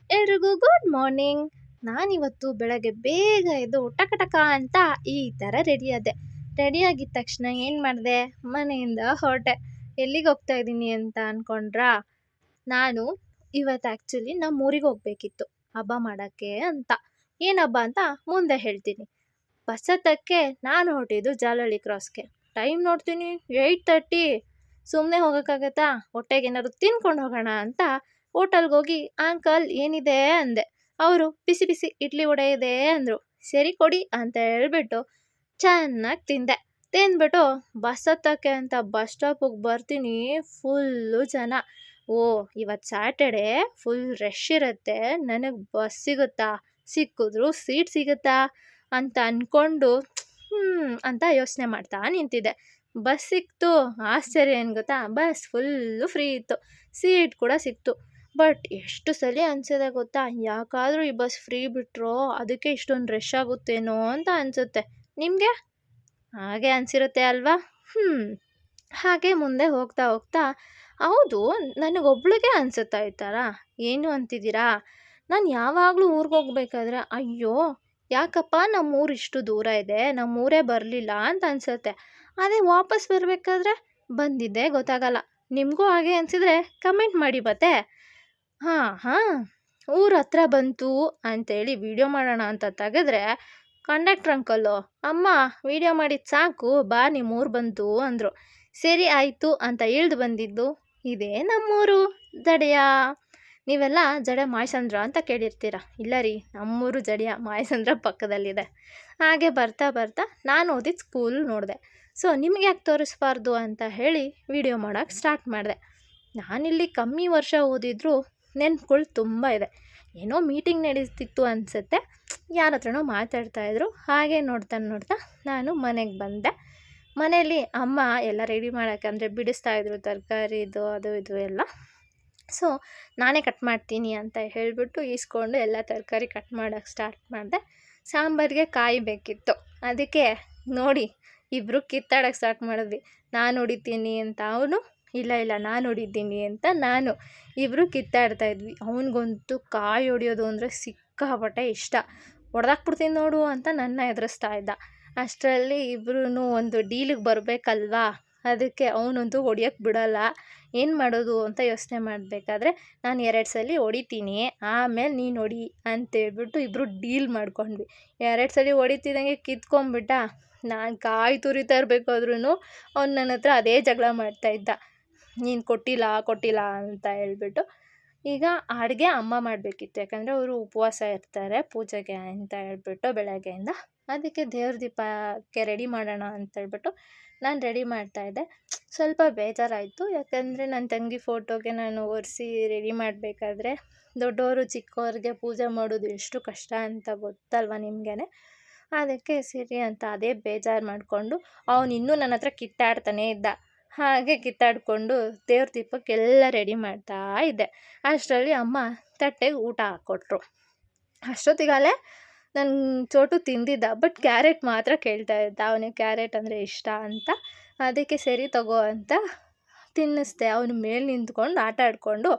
ಎಲ್ರಿಗೂ good morning. ನಾನಿವತ್ತು ಬೆಳಗ್ಗೆ ಬೇಗ ಎದ್ದು ಟಕ ಟಕ ಅಂತ ಈ ಥರ ರೆಡಿ ಆದೆ. ರೆಡಿಯಾಗಿದ್ದ ತಕ್ಷಣ ಏನು ಮಾಡಿದೆ, ಮನೆಯಿಂದ ಹೊರಟೆ. ಎಲ್ಲಿಗೆ ಹೋಗ್ತಾ ಇದ್ದೀನಿ ಅಂತ ಅಂದ್ಕೊಂಡ್ರಾ? ನಾನು ಇವತ್ತು ಆ್ಯಕ್ಚುಲಿ ನಮ್ಮ ಊರಿಗೆ ಹೋಗಬೇಕಿತ್ತು ಹಬ್ಬ ಮಾಡೋಕ್ಕೆ ಅಂತ. ಏನು ಹಬ್ಬ ಅಂತ ಮುಂದೆ ಹೇಳ್ತೀನಿ. ಬಸ್ ಹತ್ತಕ್ಕೆ ನಾನು ಹೊರಟಿದ್ದು ಜಾಲಹಳ್ಳಿ ಕ್ರಾಸ್ಗೆ. ಟೈಮ್ ನೋಡ್ತೀನಿ 8:30. ಸುಮ್ಮನೆ ಹೋಗೋಕ್ಕಾಗತ್ತಾ? ಹೊಟ್ಟೆಗೆ ಏನಾದ್ರು ತಿನ್ಕೊಂಡು ಹೋಗೋಣ ಅಂತ ಹೋಟೆಲ್ಗೆ ಹೋಗಿ ಅಂಕಲ್ ಏನಿದೆ ಅಂದೆ. ಅವರು ಬಿಸಿ ಬಿಸಿ ಇಡ್ಲಿ ವಡೆ ಇದೆ ಅಂದರು. ಸರಿ ಕೊಡಿ ಅಂತ ಹೇಳ್ಬಿಟ್ಟು ಚೆನ್ನಾಗಿ ತಿಂದ್ಬಿಟ್ಟು ಬಸ್ ಹತ್ತಕ್ಕೆ ಅಂತ ಬಸ್ ಸ್ಟಾಪಿಗೆ ಬರ್ತೀನಿ. ಫುಲ್ಲು ಜನ. ಓ, ಇವತ್ತು ಸ್ಯಾಟರ್ಡೆ ಫುಲ್ ರಶ್ ಇರುತ್ತೆ, ನನಗೆ ಬಸ್ ಸಿಗುತ್ತಾ, ಸಿಕ್ಕಿದ್ರು ಸೀಟ್ ಸಿಗುತ್ತಾ ಅಂತ ಅಂದ್ಕೊಂಡು ಅಂತ ಯೋಚನೆ ಮಾಡ್ತಾ ನಿಂತಿದ್ದೆ. ಬಸ್ ಸಿಕ್ತು. ಆಶ್ಚರ್ಯ ಏನು ಗೊತ್ತಾ, ಬಸ್ ಫುಲ್ಲು ಫ್ರೀ ಇತ್ತು, ಸೀಟ್ ಕೂಡ ಸಿಕ್ತು. ಬಟ್ ಎಷ್ಟು ಸಲ ಅನಿಸಿದೆ ಗೊತ್ತಾ, ಯಾಕಾದರೂ ಈ ಬಸ್ ಫ್ರೀ ಬಿಟ್ಟರೋ ಅದಕ್ಕೆ ಇಷ್ಟೊಂದು ರಶ್ ಆಗುತ್ತೇನೋ ಅಂತ ಅನಿಸುತ್ತೆ. ನಿಮಗೆ ಹಾಗೆ ಅನಿಸಿರುತ್ತೆ ಅಲ್ವಾ? ಹಾಗೆ ಮುಂದೆ ಹೋಗ್ತಾ ಹೋಗ್ತಾ, ಹೌದು ನನಗೊಬ್ಳಿಗೆ ಅನಿಸುತ್ತಾ ಈ ಥರ? ಏನು ಅಂತಿದ್ದೀರಾ? ನಾನು ಯಾವಾಗಲೂ ಊರಿಗೆ ಹೋಗ್ಬೇಕಾದ್ರೆ ಅಯ್ಯೋ ಯಾಕಪ್ಪ ನಮ್ಮೂರು ಇಷ್ಟು ದೂರ ಇದೆ, ನಮ್ಮೂರೇ ಬರಲಿಲ್ಲ ಅಂತ ಅನಿಸುತ್ತೆ. ಅದೇ ವಾಪಸ್ ಬರಬೇಕಾದ್ರೆ ಬಂದಿದ್ದೇ ಗೊತ್ತಾಗಲ್ಲ. ನಿಮಗೂ ಹಾಗೆ ಅನಿಸಿದ್ರೆ ಕಮೆಂಟ್ ಮಾಡಿ ಮತ್ತೆ. ಊರ ಹತ್ರ ಬಂತು ಅಂತೇಳಿ ವಿಡಿಯೋ ಮಾಡೋಣ ಅಂತ ತೆಗೆದ್ರೆ ಕಂಡಕ್ಟ್ರ್ ಅಂಕಲ್ಲು, ಅಮ್ಮ ವಿಡಿಯೋ ಮಾಡಿದ್ದು ಸಾಕು, ಬಾ ನಿಮ್ಮೂರು ಬಂತು ಅಂದರು. ಸರಿ ಆಯಿತು ಅಂತ ಇಳ್ದು ಬಂದಿದ್ದು ಇದೇ ನಮ್ಮೂರು ಜಡೆಯ. ನೀವೆಲ್ಲ ಜಡೆ ಮಾಯಸಂದ್ರ ಅಂತ ಕೇಳಿರ್ತೀರ. ಇಲ್ಲ ರೀ, ನಮ್ಮೂರು ಜಡೆಯ ಮಾಯಸಂದ್ರ ಪಕ್ಕದಲ್ಲಿದೆ. ಹಾಗೆ ಬರ್ತಾ ಬರ್ತಾ ನಾನು ಓದಿದ್ದು ಸ್ಕೂಲ್ ನೋಡಿದೆ. ಸೊ ನಿಮಗೆ ಯಾಕೆ ತೋರಿಸ್ಬಾರ್ದು ಅಂತ ಹೇಳಿ ವಿಡಿಯೋ ಮಾಡೋಕ್ಕೆ ಸ್ಟಾರ್ಟ್ ಮಾಡಿದೆ. ನಾನಿಲ್ಲಿ ಕಮ್ಮಿ ವರ್ಷ ಓದಿದ್ರು ನೆನ್ಪುಗಳು ತುಂಬ ಇದೆ. ಏನೋ ಮೀಟಿಂಗ್ ನಡೀತಿತ್ತು ಅನಿಸುತ್ತೆ, ಯಾರ ಹತ್ರನೋ ಮಾತಾಡ್ತಾಯಿದ್ರು. ಹಾಗೆ ನೋಡ್ತಾ ನಾನು ಮನೆಗೆ ಬಂದೆ. ಮನೆಯಲ್ಲಿ ಅಮ್ಮ ಎಲ್ಲ ರೆಡಿ ಮಾಡೋಕ್ಕೆ ಅಂದರೆ ಬಿಡಿಸ್ತಾಯಿದ್ರು ತರಕಾರಿದು ಅದು ಇದು ಎಲ್ಲ. ಸೊ ನಾನೇ ಕಟ್ ಮಾಡ್ತೀನಿ ಅಂತ ಹೇಳಿಬಿಟ್ಟು ಈಸ್ಕೊಂಡು ಎಲ್ಲ ತರಕಾರಿ ಕಟ್ ಮಾಡೋಕ್ಕೆ ಸ್ಟಾರ್ಟ್ ಮಾಡಿದೆ. ಸಾಂಬಾರಿಗೆ ಕಾಯಿ ಬೇಕಿತ್ತು, ಅದಕ್ಕೆ ನೋಡಿ ಇಬ್ಬರು ಕಿತ್ತಾಡೋಕ್ಕೆ ಸ್ಟಾರ್ಟ್ ಮಾಡಿದ್ವಿ. ನಾನು ಹೊಡಿತೀನಿ ಅಂತ ಅವನು, ಇಲ್ಲ ನಾನು ಹೊಡಿತೀನಿ ಅಂತ ನಾನು. ಇಬ್ಬರು ಕಿತ್ತಾಡ್ತಾಯಿದ್ವಿ. ಅವನಿಗಂತೂ ಕಾಯಿ ಹೊಡಿಯೋದು ಅಂದರೆ ಸಿಕ್ಕಾಪಟ್ಟೆ ಇಷ್ಟ. ಹೊಡೆದಾಕ್ಬಿಡ್ತೀನಿ ನೋಡು ಅಂತ ನನ್ನ ಎದುರಿಸ್ತಾ ಇದ್ದ. ಅಷ್ಟರಲ್ಲಿ ಇಬ್ಬರೂ ಒಂದು ಡೀಲಿಗೆ ಬರಬೇಕಲ್ವಾ, ಅದಕ್ಕೆ ಅವನಂತೂ ಹೊಡಿಯೋಕ್ಕೆ ಬಿಡೋಲ್ಲ. ಏನು ಮಾಡೋದು ಅಂತ ಯೋಚನೆ ಮಾಡಬೇಕಾದ್ರೆ ನಾನು 2 ಸಲ ಹೊಡಿತೀನಿ, ಆಮೇಲೆ ನೀನು ಹೊಡಿ ಅಂತೇಳ್ಬಿಟ್ಟು ಇಬ್ಬರು ಡೀಲ್ ಮಾಡ್ಕೊಂಡ್ವಿ. 2 ಸಲ ಹೊಡಿತಿದ್ದಂಗೆ ಕಿತ್ಕೊಂಡ್ಬಿಟ್ಟ. ನಾನು ಕಾಯಿ ತುರಿತಾ ಇರಬೇಕಾದ್ರೂ ಅವ್ನು ನನ್ನ ಹತ್ರ ಅದೇ ಜಗಳ ಮಾಡ್ತಾಯಿದ್ದ, ನೀನು ಕೊಟ್ಟಿಲ್ಲ ಅಂತ ಹೇಳ್ಬಿಟ್ಟು. ಈಗ ಅಡುಗೆ ಅಮ್ಮ ಮಾಡಬೇಕಿತ್ತು, ಯಾಕಂದರೆ ಅವರು ಉಪವಾಸ ಇರ್ತಾರೆ ಪೂಜೆಗೆ ಅಂತ ಹೇಳ್ಬಿಟ್ಟು ಬೆಳಗ್ಗೆಯಿಂದ. ಅದಕ್ಕೆ ದೇವ್ರ ದೀಪಕ್ಕೆ ರೆಡಿ ಮಾಡೋಣ ಅಂತೇಳ್ಬಿಟ್ಟು ನಾನು ರೆಡಿ ಮಾಡ್ತಾಯಿದ್ದೆ. ಸ್ವಲ್ಪ ಬೇಜಾರಾಯಿತು, ಯಾಕಂದರೆ ನನ್ನ ತಂಗಿ ಫೋಟೋಗೆ ನಾನು ಒರೆಸಿ ರೆಡಿ ಮಾಡಬೇಕಾದ್ರೆ ದೊಡ್ಡವರು ಚಿಕ್ಕವ್ರಿಗೆ ಪೂಜೆ ಮಾಡೋದು ಎಷ್ಟು ಕಷ್ಟ ಅಂತ ಗೊತ್ತಲ್ವ ನಿಮಗೇ. ಅದಕ್ಕೆ ಸರಿ ಅಂತ ಅದೇ ಬೇಜಾರು ಮಾಡಿಕೊಂಡು ಅವನು ಇನ್ನೂ ನನ್ನ ಹತ್ರ ಕಿತ್ತಾಡ್ತಾನೇ ಇದ್ದ. ಹಾಗೆ ಕಿತ್ತಾಡಿಕೊಂಡು ದೇವ್ರ ದೀಪಕ್ಕೆಲ್ಲ ರೆಡಿ ಮಾಡ್ತಾ ಇದ್ದೆ. ಅಷ್ಟರಲ್ಲಿ ಅಮ್ಮ ತಟ್ಟೆಗೆ ಊಟ ಹಾಕ್ಕೊಟ್ರು. ಅಷ್ಟೊತ್ತಿಗಾಲೇ ನನ್ನ ಚೋಟು ತಿಂದಿದ್ದ, ಬಟ್ ಕ್ಯಾರೆಟ್ ಮಾತ್ರ ಕೇಳ್ತಾ ಇದ್ದ. ಅವನಿಗೆ ಕ್ಯಾರೆಟ್ ಅಂದರೆ ಇಷ್ಟ ಅಂತ. ಅದಕ್ಕೆ ಸರಿ ತಗೋ ಅಂತ ತಿನ್ನಿಸ್ದೆ. ಅವನು ಮೇಲೆ ನಿಂತ್ಕೊಂಡು ಆಟ ಆಡಿಕೊಂಡು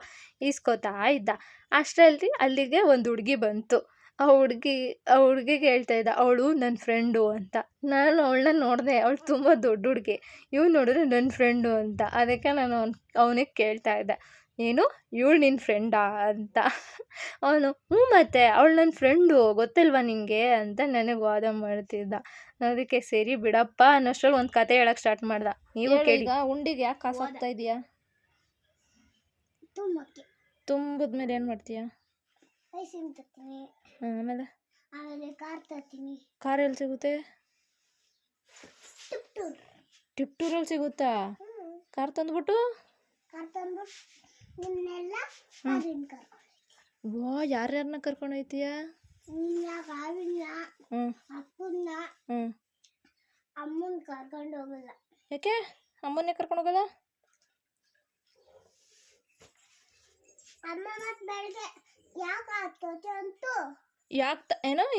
ಈಸ್ಕೊತಾ ಇದ್ದ. ಅಷ್ಟರಲ್ಲಿ ಅಲ್ಲಿಗೆ ಒಂದು ಹುಡುಗಿ ಬಂತು. ಆ ಹುಡುಗಿಗೆ ಹೇಳ್ತಾ ಇದ್ದ, ಅವಳು ನನ್ನ ಫ್ರೆಂಡು ಅಂತ. ನಾನು ಅವಳನ್ನ ನೋಡಿದೆ, ಅವಳು ತುಂಬ ದೊಡ್ಡ ಹುಡುಗಿ. ಇವ್ನು ನೋಡಿದ್ರೆ ನನ್ನ ಫ್ರೆಂಡು ಅಂತ. ಅದಕ್ಕೆ ನಾನು ಅವನಿಗೆ ಕೇಳ್ತಾ ಇದ್ದೆ, ಏನು ಇವಳು ನಿನ್ನ ಫ್ರೆಂಡಾ ಅಂತ. ಅವನು ಮತ್ತೆ ಅವಳು ನನ್ನ ಫ್ರೆಂಡು ಗೊತ್ತಿಲ್ವಾ ನಿನಗೆ ಅಂತ ನನಗೆ ವಾದ ಮಾಡ್ತಿದ್ದ. ಅದಕ್ಕೆ ಸರಿ ಬಿಡಪ್ಪ ಅನ್ನೋಷ್ಟ್ರಲ್ಲಿ ಒಂದು ಕತೆ ಹೇಳೋಕ್ಕೆ ಸ್ಟಾರ್ಟ್ ಮಾಡ್ದ. ನೀವು ಕೇಳಿ. ಉಂಡಿಗೆ ಯಾಕೆ ಕಾಸು ಹಾಕ್ತಾ ಇದೆಯಾ? ತುಂಬಿದ್ಮೇಲೆ ಏನು ಮಾಡ್ತೀಯಾ? ಆಮೇಲೆ ಕಾರ್ ಎಲ್ಲಿ ಸಿಗುತ್ತೆ? ಟಿಪ್ಟೂರಲ್ಲಿ ಸಿಗುತ್ತಾ? ಕಾರ್ ತಂದ್ಬಿಟ್ಟು ವಾ, ಯಾರ್ಯಾರನ್ನ ಕರ್ಕೊಂಡು ಹೋಯ್ತೀಯ? ಯಾಕೆ ಅಮ್ಮನ್ನೇ ಕರ್ಕೊಂಡು ಹೋಗಲ್ಲ?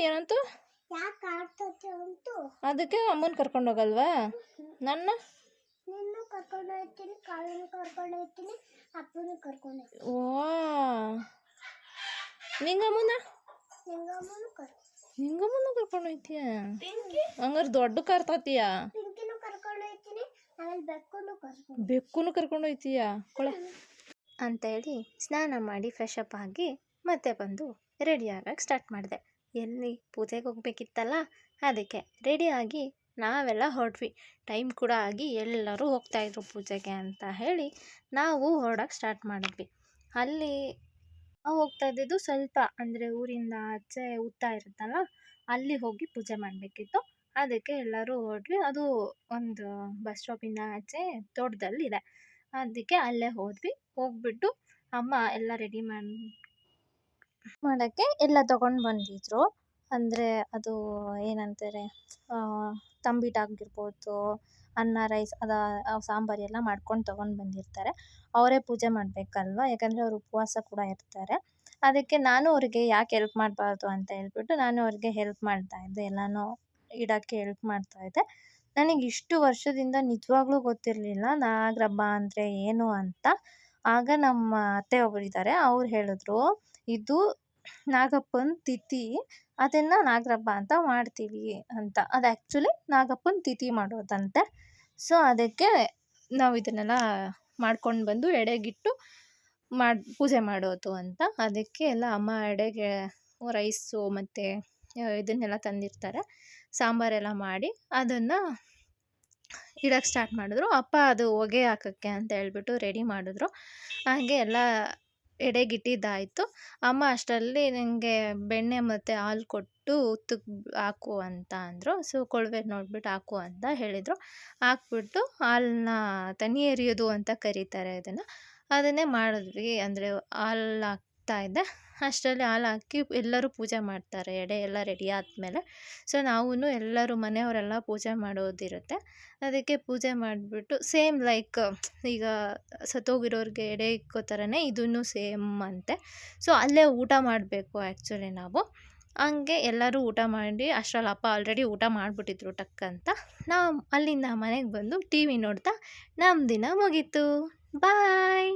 ಏನಂತು? ಅದಕ್ಕೆ ಅಮ್ಮನ ಕರ್ಕೊಂಡು ಹೋಗಲ್ವಾ? ನನ್ನ ಕರ್ಕೊಂಡು ಹೋಗ್ತೀನಿ, ಕಾಲನ್ನು ಕರ್ಕೊಂಡು ಹೋಗ್ತೀನಿ, ಅಪ್ಪನ ಕರ್ಕೊಂಡು ಹೋಗ್ತೀನಿ. ವಾ, ನಿಂಗಮ್ಮನ ಕರ್ಕೊಂಡು ಹೋಯ್ತೀಯ ಹಂಗಾರೆ ದೊಡ್ಡ ಕಾರ್ ತಾತೀಯ ಬೆಕ್ಕುನು ಕರ್ಕೊಂಡು ಹೋಯ್ತೀಯ ಕೊಳೆ ಅಂತೇಳಿ ಸ್ನಾನ ಮಾಡಿ ಫ್ರೆಶ್ ಅಪ್ ಆಗಿ ಮತ್ತೆ ಬಂದು ರೆಡಿ ಆಗಕ್ಕೆ ಸ್ಟಾರ್ಟ್ ಮಾಡಿದೆ. ಎಲ್ಲಿ ಪೂಜೆಗೆ ಹೋಗ್ಬೇಕಿತ್ತಲ್ಲ, ಅದಕ್ಕೆ ರೆಡಿಯಾಗಿ ನಾವೆಲ್ಲ ಹೊರಟ್ವಿ. ಟೈಮ್ ಕೂಡ ಆಗಿ ಎಲ್ಲರೂ ಹೋಗ್ತಾಯಿದ್ರು ಪೂಜೆಗೆ ಅಂತ ಹೇಳಿ ನಾವು ಹೊರಡಕ್ಕೆ ಸ್ಟಾರ್ಟ್ ಮಾಡಿದ್ವಿ. ಅಲ್ಲಿ ನಾವು ಹೋಗ್ತಾ ಇದ್ದಿದ್ದು ಸ್ವಲ್ಪ ಅಂದರೆ ಊರಿಂದ ಆಚೆ ಊಟ ಇರುತ್ತಲ್ಲ, ಅಲ್ಲಿ ಹೋಗಿ ಪೂಜೆ ಮಾಡಬೇಕಿತ್ತು. ಅದಕ್ಕೆ ಎಲ್ಲರೂ ಹೊರಟ್ವಿ. ಅದು ಒಂದು ಬಸ್ ಸ್ಟಾಪಿಂದ ಆಚೆ ತೋಟದಲ್ಲಿದೆ. ಅದಕ್ಕೆ ಅಲ್ಲೇ ಹೋದ್ವಿ. ಹೋಗ್ಬಿಟ್ಟು ಅಮ್ಮ ಎಲ್ಲ ರೆಡಿ ಮಾಡೋಕ್ಕೆ ಎಲ್ಲ ತೊಗೊಂಡು ಬಂದಿದ್ರು. ಅಂದರೆ ಅದು ಏನಂತಾರೆ, ತಂಬಿಟ್ಟಾಗಿರ್ಬೋದು, ಅನ್ನ ರೈಸ್ ಸಾಂಬಾರು ಎಲ್ಲ ಮಾಡ್ಕೊಂಡು ತೊಗೊಂಡು ಬಂದಿರ್ತಾರೆ. ಅವರೇ ಪೂಜೆ ಮಾಡಬೇಕಲ್ವ, ಯಾಕಂದರೆ ಅವರು ಉಪವಾಸ ಕೂಡ ಇರ್ತಾರೆ. ಅದಕ್ಕೆ ನಾನು ಅವ್ರಿಗೆ ಯಾಕೆ ಹೆಲ್ಪ್ ಮಾಡಬಾರ್ದು ಅಂತ ಹೇಳ್ಬಿಟ್ಟು ನಾನು ಅವ್ರಿಗೆ ಹೆಲ್ಪ್ ಮಾಡ್ತಾಯಿದ್ದೆ, ಎಲ್ಲನೂ ಇಡೋಕ್ಕೆ ಹೆಲ್ಪ್ ಮಾಡ್ತಾಯಿದ್ದೆ. ನನಗೆ ಇಷ್ಟು ವರ್ಷದಿಂದ ನಿಜವಾಗ್ಲೂ ಗೊತ್ತಿರಲಿಲ್ಲ ನಾಗರಹಬ್ಬ ಅಂದರೆ ಏನು ಅಂತ. ಆಗ ನಮ್ಮ ಅತ್ತೆ ಒಬ್ಬರಿದ್ದಾರೆ, ಅವ್ರು ಹೇಳಿದ್ರು, ಇದು ನಾಗಪ್ಪನ ತಿಥಿ, ಅದನ್ನು ನಾಗರಹಬ್ಬ ಅಂತ ಮಾಡ್ತೀವಿ ಅಂತ. ಅದು ಆ್ಯಕ್ಚುಲಿ ನಾಗಪ್ಪನ ತಿಥಿ ಮಾಡೋದಂತೆ. ಸೊ ಅದಕ್ಕೆ ನಾವು ಇದನ್ನೆಲ್ಲ ಮಾಡ್ಕೊಂಡು ಬಂದು ಎಡೆಗಿಟ್ಟು ಪೂಜೆ ಮಾಡೋದು ಅಂತ. ಅದಕ್ಕೆ ಎಲ್ಲ ಅಮ್ಮ ಎಡೆಗೆ ರೈಸು ಮತ್ತು ಇದನ್ನೆಲ್ಲ ತಂದಿರ್ತಾರೆ, ಸಾಂಬಾರೆಲ್ಲ ಮಾಡಿ ಅದನ್ನು ಇಡಕ್ಕೆ ಸ್ಟಾರ್ಟ್ ಮಾಡಿದ್ರು. ಅಪ್ಪ ಅದು ಹೊಗೆ ಹಾಕೋಕ್ಕೆ ಅಂತ ಹೇಳ್ಬಿಟ್ಟು ರೆಡಿ ಮಾಡಿದ್ರು. ಹಾಗೆ ಎಲ್ಲ ಎಡೆಗಿಟ್ಟಿದ್ದಾಯಿತು. ಅಮ್ಮ ಅಷ್ಟರಲ್ಲಿ ನನಗೆ ಬೆಣ್ಣೆ ಮತ್ತು ಹಾಲು ಕೊಟ್ಟು ಉತ್ತಕ್ಕೆ ಹಾಕು ಅಂತ ಅಂದರು. ಸೊ ಕೊಳವೆ ನೋಡಿಬಿಟ್ಟು ಹಾಕು ಅಂತ ಹೇಳಿದರು. ಹಾಕ್ಬಿಟ್ಟು ಹಾಲನ್ನ ತನಿ ಎರಿಯೋದು ಅಂತ ಕರೀತಾರೆ ಅದನ್ನು. ಅದನ್ನೇ ಮಾಡಿದ್ವಿ. ಅಂದರೆ ಹಾಲು ಹಾಕ್ತಾಯಿದ್ದೆ. ಅಷ್ಟರಲ್ಲಿ ಹಾಲು ಹಾಕಿ ಎಲ್ಲರೂ ಪೂಜೆ ಮಾಡ್ತಾರೆ, ಎಡೆ ಎಲ್ಲ ರೆಡಿ ಆದಮೇಲೆ. ಸೊ ನಾವೂ ಎಲ್ಲರೂ ಮನೆಯವರೆಲ್ಲ ಪೂಜೆ ಮಾಡೋದಿರುತ್ತೆ. ಅದಕ್ಕೆ ಪೂಜೆ ಮಾಡಿಬಿಟ್ಟು ಸೇಮ್ ಲೈಕ್ ಈಗ ಸತ್ತೋಗಿರೋರಿಗೆ ಎಡೆ ಇಕ್ಕೋ ಥರನೇ ಇದನ್ನು ಸೇಮ್ ಅಂತೆ. ಸೊ ಅಲ್ಲೇ ಊಟ ಮಾಡಬೇಕು ಆ್ಯಕ್ಚುಲಿ ನಾವು. ಹಂಗೆ ಎಲ್ಲರೂ ಊಟ ಮಾಡಿ ಅಷ್ಟರಲ್ಲಿ ಅಪ್ಪ ಆಲ್ರೆಡಿ ಊಟ ಮಾಡಿಬಿಟ್ಟಿದ್ರು ಟಕ್ಕಂತ. ನಾವು ಅಲ್ಲಿಂದ ಮನೆಗೆ ಬಂದು ಟಿ ವಿ ನೋಡ್ತಾ ನಮ್ಮ ದಿನ ಮುಗೀತು. ಬಾಯ್.